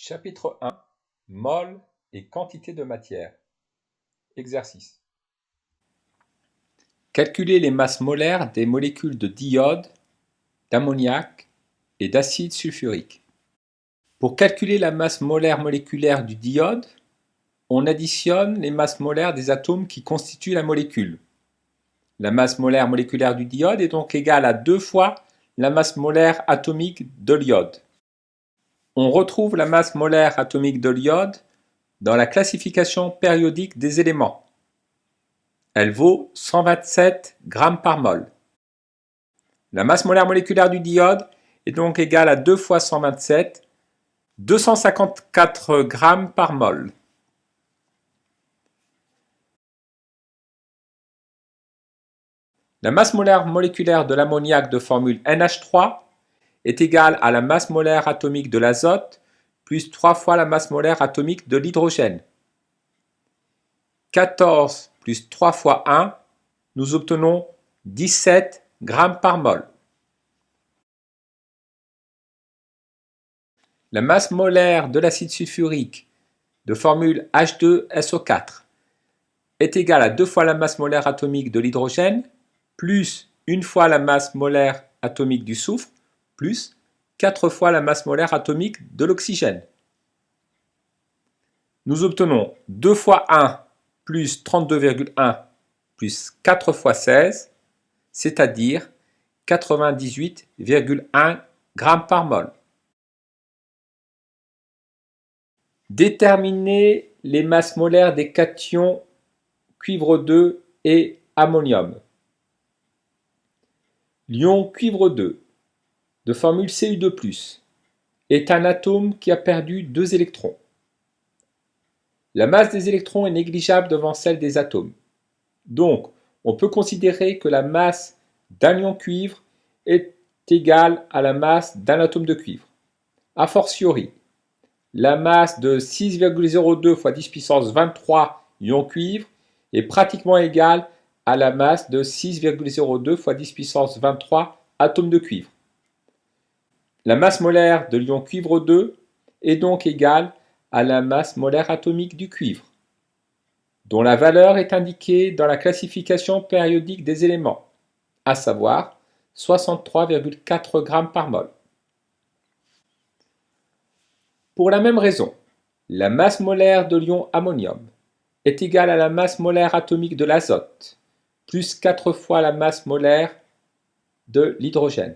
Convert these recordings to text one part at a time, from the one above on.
Chapitre 1 Mol et quantité de matière. Exercice. Calculer les masses molaires des molécules de d'iode, d'ammoniac et d'acide sulfurique. Pour calculer la masse molaire moléculaire du d'iode, on additionne les masses molaires des atomes qui constituent la molécule. La masse molaire moléculaire du d'iode est donc égale à 2 fois la masse molaire atomique de l'iode. On retrouve la masse molaire atomique de l'iode dans la classification périodique des éléments. Elle vaut 127 g par mol. La masse molaire moléculaire du d'iode est donc égale à 2 fois 127, 254 g par mol. La masse molaire moléculaire de l'ammoniac de formule NH3 est égale à la masse molaire atomique de l'azote plus 3 fois la masse molaire atomique de l'hydrogène. 14 plus 3 fois 1, nous obtenons 17 g par mol. La masse molaire de l'acide sulfurique de formule H2SO4 est égale à 2 fois la masse molaire atomique de l'hydrogène plus 1 fois la masse molaire atomique du soufre plus 4 fois la masse molaire atomique de l'oxygène. Nous obtenons 2 fois 1 plus 32,1 plus 4 fois 16, c'est-à-dire 98,1 g par mol. Déterminer les masses molaires des cations cuivre 2 et ammonium. L'ion cuivre 2, de formule Cu2+, est un atome qui a perdu 2 électrons. La masse des électrons est négligeable devant celle des atomes. Donc, on peut considérer que la masse d'un ion cuivre est égale à la masse d'un atome de cuivre. A fortiori, la masse de 6,02 fois 10 puissance 23 ions cuivre est pratiquement égale à la masse de 6,02 fois 10 puissance 23 atomes de cuivre. La masse molaire de l'ion cuivre 2 est donc égale à la masse molaire atomique du cuivre, dont la valeur est indiquée dans la classification périodique des éléments, à savoir 63,4 g par mol. Pour la même raison, la masse molaire de l'ion ammonium est égale à la masse molaire atomique de l'azote, plus 4 fois la masse molaire de l'hydrogène.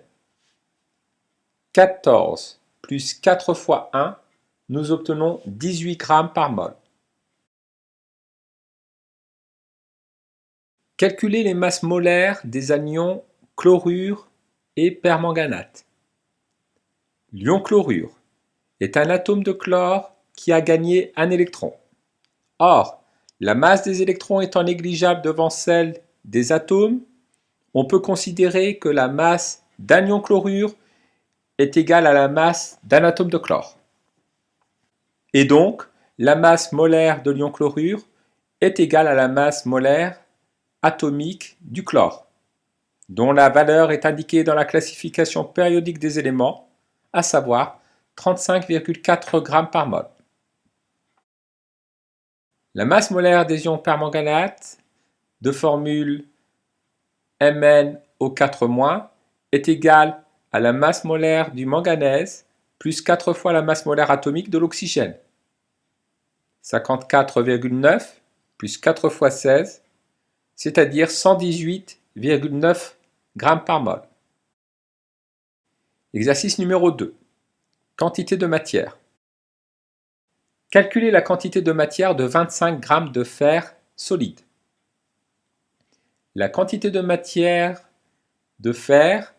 14 plus 4 fois 1, nous obtenons 18 g par mol. Calculer les masses molaires des anions chlorure et permanganate. L'ion chlorure est un atome de chlore qui a gagné un électron. Or, la masse des électrons étant négligeable devant celle des atomes, on peut considérer que la masse d'un ion chlorure est égale à la masse d'un atome de chlore. Et donc, la masse molaire de l'ion chlorure est égale à la masse molaire atomique du chlore, dont la valeur est indiquée dans la classification périodique des éléments, à savoir 35,4 g par mol. La masse molaire des ions permanganate, de formule MnO4- est égale à la masse molaire du manganèse plus 4 fois la masse molaire atomique de l'oxygène. 54,9 plus 4 fois 16, c'est-à-dire 118,9 g par mol. Exercice numéro 2. Quantité de matière. Calculer la quantité de matière de 25 g de fer solide. La quantité de matière de fer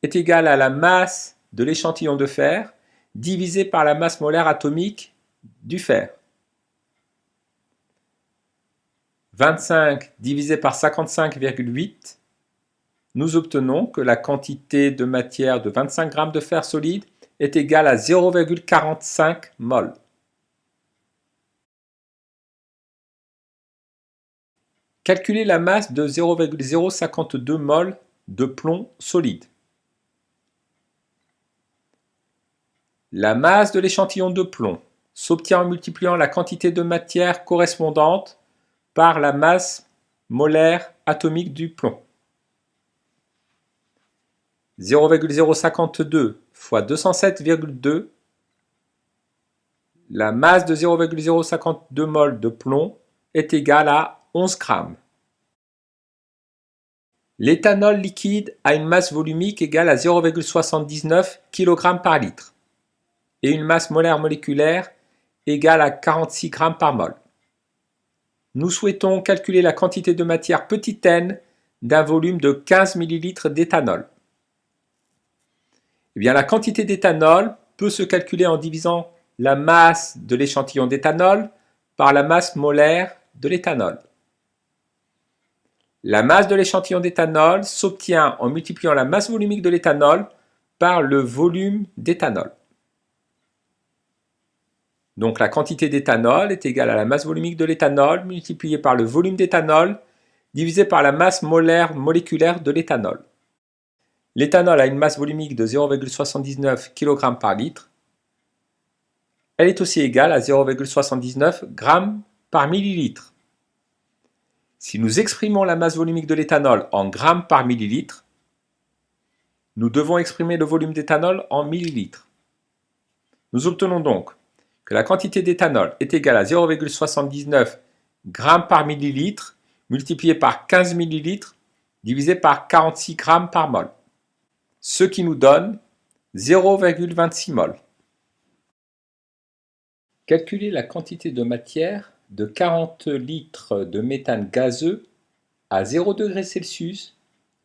est égale à la masse de l'échantillon de fer divisé par la masse molaire atomique du fer. 25 divisé par 55,8, nous obtenons que la quantité de matière de 25 g de fer solide est égale à 0,45 mol. Calculer la masse de 0,052 mol de plomb solide. La masse de l'échantillon de plomb s'obtient en multipliant la quantité de matière correspondante par la masse molaire atomique du plomb. 0,052 fois 207,2, la masse de 0,052 mol de plomb est égale à 11 grammes. L'éthanol liquide a une masse volumique égale à 0,79 kg par litre et une masse molaire moléculaire égale à 46 g par mol. Nous souhaitons calculer la quantité de matière petit n d'un volume de 15 ml d'éthanol. Eh bien, la quantité d'éthanol peut se calculer en divisant la masse de l'échantillon d'éthanol par la masse molaire de l'éthanol. La masse de l'échantillon d'éthanol s'obtient en multipliant la masse volumique de l'éthanol par le volume d'éthanol. Donc la quantité d'éthanol est égale à la masse volumique de l'éthanol multipliée par le volume d'éthanol divisé par la masse molaire moléculaire de l'éthanol. L'éthanol a une masse volumique de 0,79 kg par litre. Elle est aussi égale à 0,79 g par millilitre. Si nous exprimons la masse volumique de l'éthanol en grammes par millilitre, nous devons exprimer le volume d'éthanol en millilitres. Nous obtenons donc que la quantité d'éthanol est égale à 0,79 g par millilitre multiplié par 15 millilitres divisé par 46 g par mol, ce qui nous donne 0,26 mol. Calculer la quantité de matière de 40 litres de méthane gazeux à 0 degrés Celsius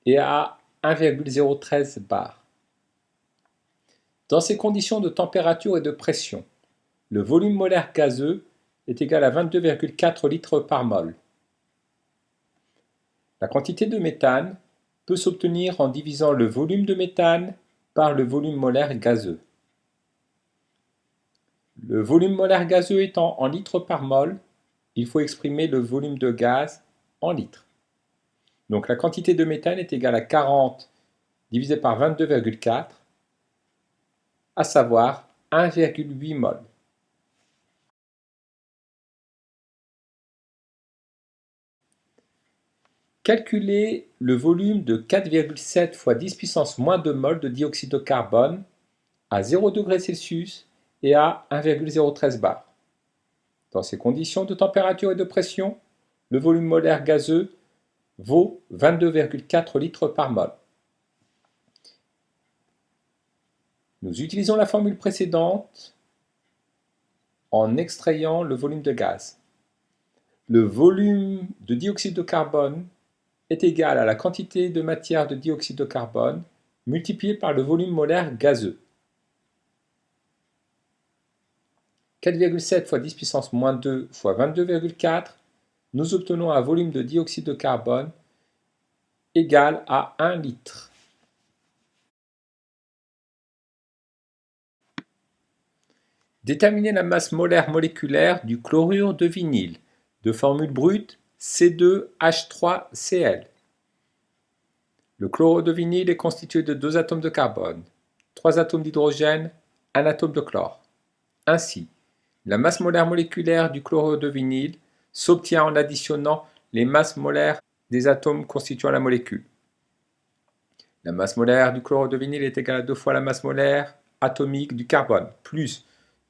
et à 1,013 bar. Dans ces conditions de température et de pression, le volume molaire gazeux est égal à 22,4 litres par mol. La quantité de méthane peut s'obtenir en divisant le volume de méthane par le volume molaire gazeux. Le volume molaire gazeux étant en litres par mol, il faut exprimer le volume de gaz en litres. Donc la quantité de méthane est égale à 40 divisé par 22,4, à savoir 1,8 mol. Calculer le volume de 4,7 fois 10 puissance moins 2 mol de dioxyde de carbone à 0 degrés Celsius et à 1,013 bar. Dans ces conditions de température et de pression, le volume molaire gazeux vaut 22,4 litres par mol. Nous utilisons la formule précédente en extrayant le volume de gaz. Le volume de dioxyde de carbone est égal à la quantité de matière de dioxyde de carbone multipliée par le volume molaire gazeux. 4,7 fois 10 puissance moins 2 fois 22,4, nous obtenons un volume de dioxyde de carbone égal à 1 litre. Déterminer la masse molaire moléculaire du chlorure de vinyle, de formule brute C2H3Cl. Le chlorure de vinyle est constitué de 2 atomes de carbone, 3 atomes d'hydrogène, 1 atome de chlore. Ainsi, la masse molaire moléculaire du chlorure de vinyle s'obtient en additionnant les masses molaires des atomes constituant la molécule. La masse molaire du chlorure de vinyle est égale à 2 fois la masse molaire atomique du carbone, plus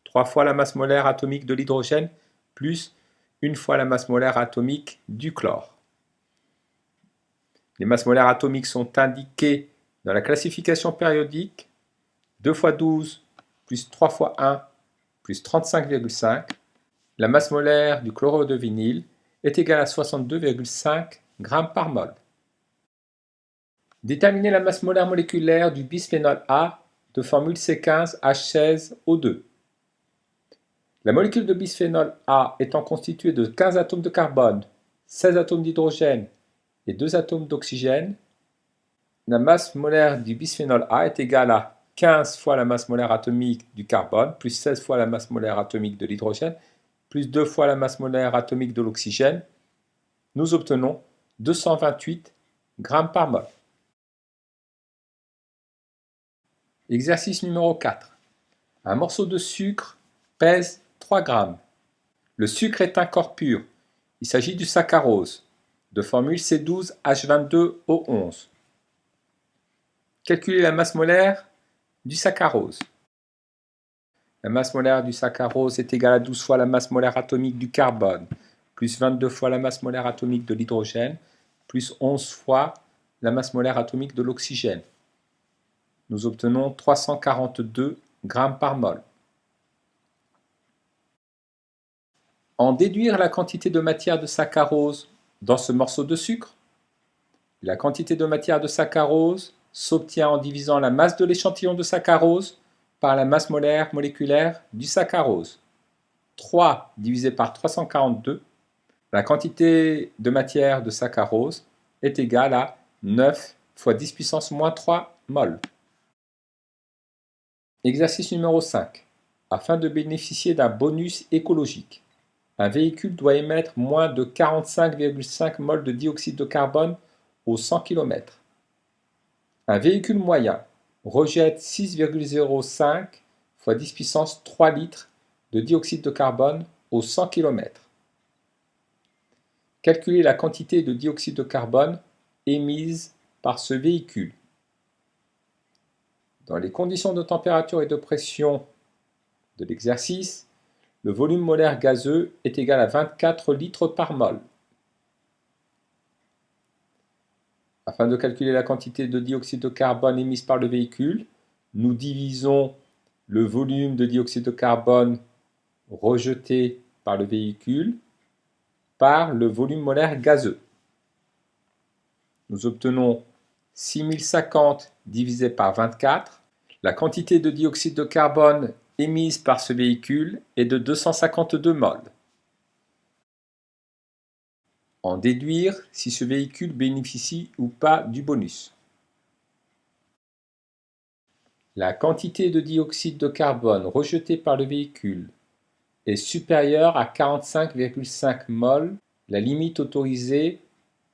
3 fois la masse molaire atomique de l'hydrogène, plus 1 fois la masse molaire atomique du chlore. Les masses molaires atomiques sont indiquées dans la classification périodique 2 fois 12 plus 3 fois 1 plus 35,5. La masse molaire du chlorure de vinyle est égale à 62,5 g par mol. Déterminer la masse molaire moléculaire du bisphénol A de formule C15H16O2. La molécule de bisphénol A étant constituée de 15 atomes de carbone, 16 atomes d'hydrogène et 2 atomes d'oxygène, la masse molaire du bisphénol A est égale à 15 fois la masse molaire atomique du carbone, plus 16 fois la masse molaire atomique de l'hydrogène, plus 2 fois la masse molaire atomique de l'oxygène. Nous obtenons 228 g par mol. Exercice numéro 4. Un morceau de sucre pèse 3 grammes. Le sucre est un corps pur. Il s'agit du saccharose, de formule C12H22O11. Calculez la masse molaire du saccharose. La masse molaire du saccharose est égale à 12 fois la masse molaire atomique du carbone, plus 22 fois la masse molaire atomique de l'hydrogène, plus 11 fois la masse molaire atomique de l'oxygène. Nous obtenons 342 grammes par mol. En déduire la quantité de matière de saccharose dans ce morceau de sucre. La quantité de matière de saccharose s'obtient en divisant la masse de l'échantillon de saccharose par la masse molaire moléculaire du saccharose. 3 divisé par 342, la quantité de matière de saccharose est égale à 9 fois 10 puissance moins 3 mol. Exercice numéro 5. Afin de bénéficier d'un bonus écologique, un véhicule doit émettre moins de 45,5 mol de dioxyde de carbone au 100 km. Un véhicule moyen rejette 6,05 fois 10 puissance 3 litres de dioxyde de carbone au 100 km. Calculez la quantité de dioxyde de carbone émise par ce véhicule. Dans les conditions de température et de pression de l'exercice, le volume molaire gazeux est égal à 24 litres par mol. Afin de calculer la quantité de dioxyde de carbone émise par le véhicule, nous divisons le volume de dioxyde de carbone rejeté par le véhicule par le volume molaire gazeux. Nous obtenons 6050 divisé par 24. La quantité de dioxyde de carbone émise par ce véhicule est de 252 mol. En déduire si ce véhicule bénéficie ou pas du bonus. La quantité de dioxyde de carbone rejetée par le véhicule est supérieure à 45,5 mol, la limite autorisée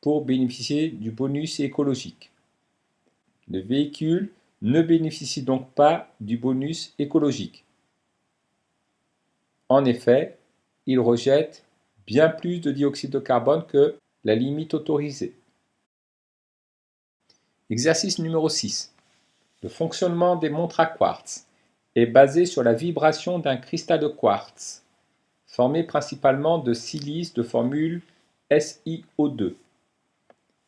pour bénéficier du bonus écologique. Le véhicule ne bénéficie donc pas du bonus écologique. En effet, il rejette bien plus de dioxyde de carbone que la limite autorisée. Exercice numéro 6. Le fonctionnement des montres à quartz est basé sur la vibration d'un cristal de quartz, formé principalement de silice de formule SiO2.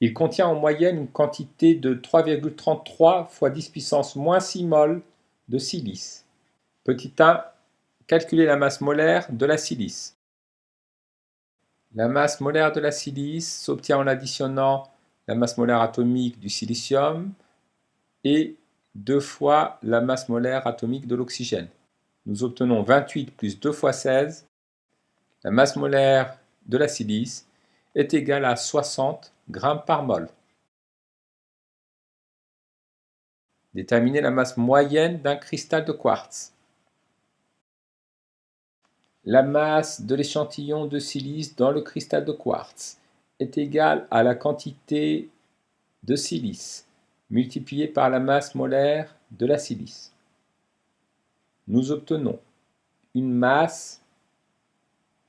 Il contient en moyenne une quantité de 3,33 fois 10 puissance moins 6 mol de silice. Petit 1. Calculer la masse molaire de la silice. La masse molaire de la silice s'obtient en additionnant la masse molaire atomique du silicium et 2 fois la masse molaire atomique de l'oxygène. Nous obtenons 28 plus 2 fois 16. La masse molaire de la silice est égale à 60 grammes par mol. Déterminer la masse moyenne d'un cristal de quartz. La masse de l'échantillon de silice dans le cristal de quartz est égale à la quantité de silice multipliée par la masse molaire de la silice. Nous obtenons une masse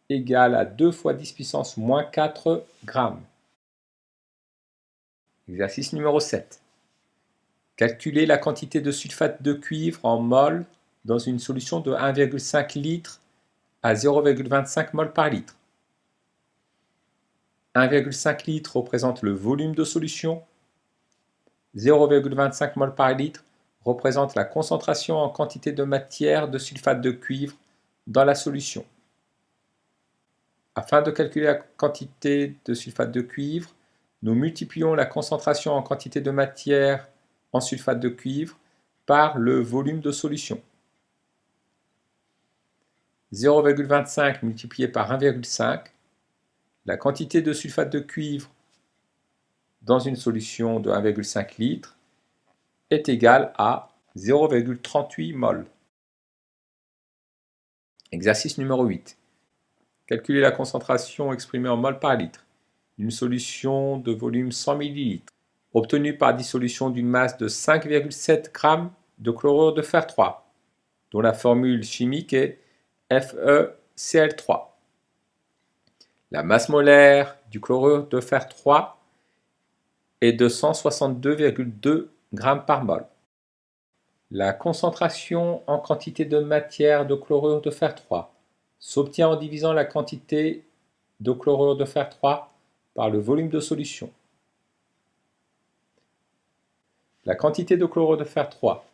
égale à 2 fois 10 puissance moins 4 grammes. Exercice numéro 7. Calculer la quantité de sulfate de cuivre en mol dans une solution de 1,5 litre à 0,25 mol par litre. 1,5 litre représente le volume de solution. 0,25 mol par litre représente la concentration en quantité de matière de sulfate de cuivre dans la solution. Afin de calculer la quantité de sulfate de cuivre, nous multiplions la concentration en quantité de matière en sulfate de cuivre par le volume de solution. 0,25 multiplié par 1,5, la quantité de sulfate de cuivre dans une solution de 1,5 litre est égale à 0,38 mol. Exercice numéro 8. Calculer la concentration exprimée en mol par litre d'une solution de volume 100 ml obtenue par dissolution d'une masse de 5,7 g de chlorure de fer 3, dont la formule chimique est Fe Cl3. La masse molaire du chlorure de fer 3 est de 162,2 g par mol. La concentration en quantité de matière de chlorure de fer 3 s'obtient en divisant la quantité de chlorure de fer 3 par le volume de solution. La quantité de chlorure de fer 3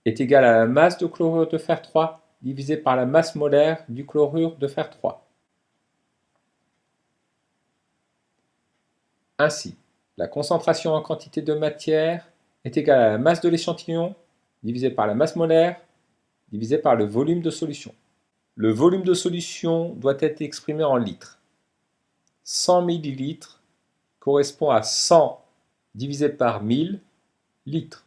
est égale à la masse de chlorure de fer 3 divisée par la masse molaire du chlorure de fer 3. Ainsi, la concentration en quantité de matière est égale à la masse de l'échantillon divisé par la masse molaire divisé par le volume de solution. Le volume de solution doit être exprimé en litres. 100 ml correspond à 100 divisé par 1000 litres,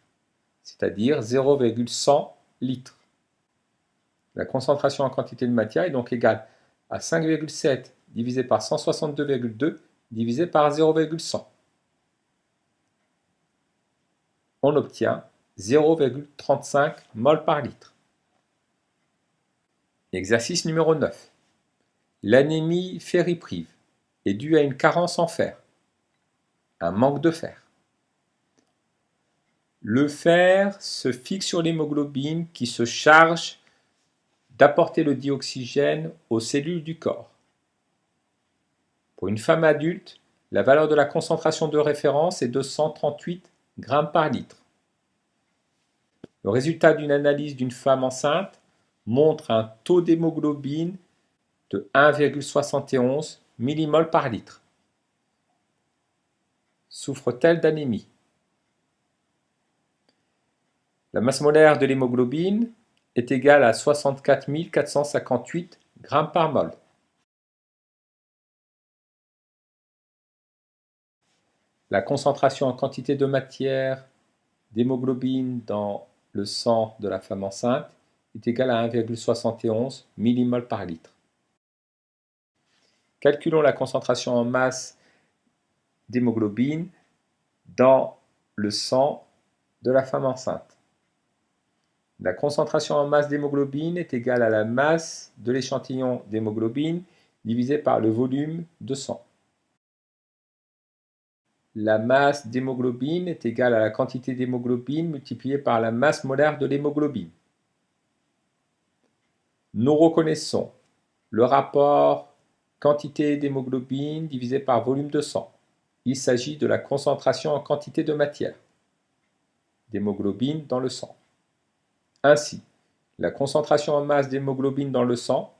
c'est-à-dire 0,100 litres. La concentration en quantité de matière est donc égale à 5,7 divisé par 162,2 divisé par 0,100. On obtient 0,35 mol par litre. Exercice numéro 9. L'anémie ferriprive est due à une carence en fer, un manque de fer. Le fer se fixe sur l'hémoglobine qui se charge d'apporter le dioxygène aux cellules du corps. Pour une femme adulte, la valeur de la concentration de référence est de 138 g par litre. Le résultat d'une analyse d'une femme enceinte montre un taux d'hémoglobine de 1,71 mmol par litre. Souffre-t-elle d'anémie? La masse molaire de l'hémoglobine est égale à 64 458 g par mol. La concentration en quantité de matière d'hémoglobine dans le sang de la femme enceinte est égale à 1,71 mmol par litre. Calculons la concentration en masse d'hémoglobine dans le sang de la femme enceinte. La concentration en masse d'hémoglobine est égale à la masse de l'échantillon d'hémoglobine divisé par le volume de sang. La masse d'hémoglobine est égale à la quantité d'hémoglobine multipliée par la masse molaire de l'hémoglobine. Nous reconnaissons le rapport quantité d'hémoglobine divisé par volume de sang. Il s'agit de la concentration en quantité de matière d'hémoglobine dans le sang. Ainsi, la concentration en masse d'hémoglobine dans le sang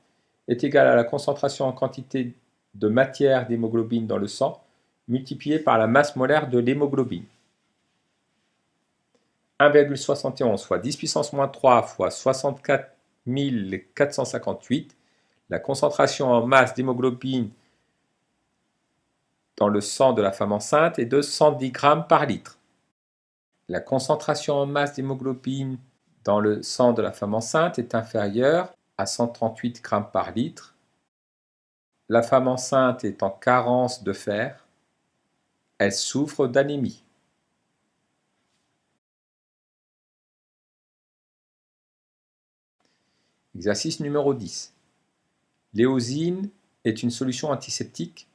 est égale à la concentration en quantité de matière d'hémoglobine dans le sang multiplié par la masse molaire de l'hémoglobine. 1,71 fois 10 puissance moins 3 fois 64 458, la concentration en masse d'hémoglobine dans le sang de la femme enceinte est de 110 g par litre. La concentration en masse d'hémoglobine dans le sang de la femme enceinte est inférieure à 138 g par litre. La femme enceinte est en carence de fer. Elle souffre d'anémie. Exercice numéro 10. L'éosine est une solution antiseptique.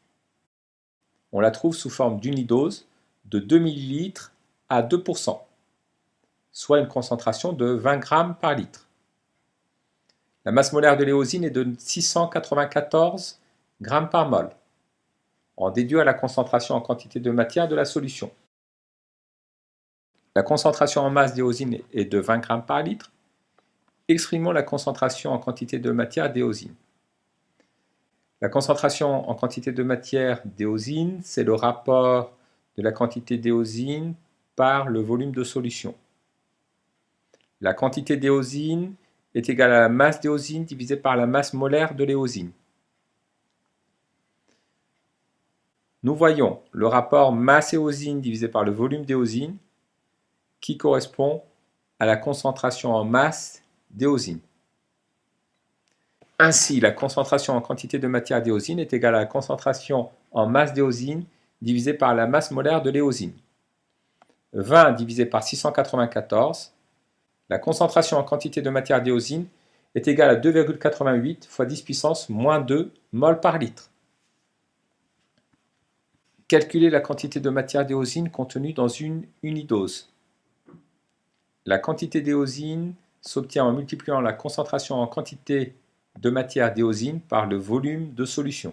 On la trouve sous forme d'unidose de 2 ml à 2%, soit une concentration de 20 g par litre. La masse molaire de l'éosine est de 694 g par mol. On déduit à la concentration en quantité de matière de la solution. La concentration en masse d'éosine est de 20 g par litre. Exprimons la concentration en quantité de matière d'éosine. La concentration en quantité de matière d'éosine, c'est le rapport de la quantité d'éosine par le volume de solution. La quantité d'éosine est égale à la masse d'éosine divisée par la masse molaire de l'éosine. Nous voyons le rapport masse éosine divisé par le volume d'éosine qui correspond à la concentration en masse d'éosine. Ainsi, la concentration en quantité de matière d'éosine est égale à la concentration en masse d'éosine divisée par la masse molaire de l'éosine. 20 divisé par 694, la concentration en quantité de matière d'éosine est égal à 2,88 fois 10 puissance moins 2 mol par litre. Calculer la quantité de matière d'éosine contenue dans une unidose. La quantité d'éosine s'obtient en multipliant la concentration en quantité de matière d'éosine par le volume de solution.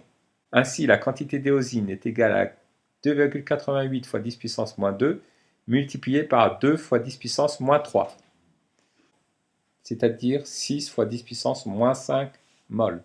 Ainsi, la quantité d'éosine est égale à 2,88 fois 10 puissance moins 2 multiplié par 2 fois 10 puissance moins 3, c'est-à-dire 6 fois 10 puissance moins 5 mol.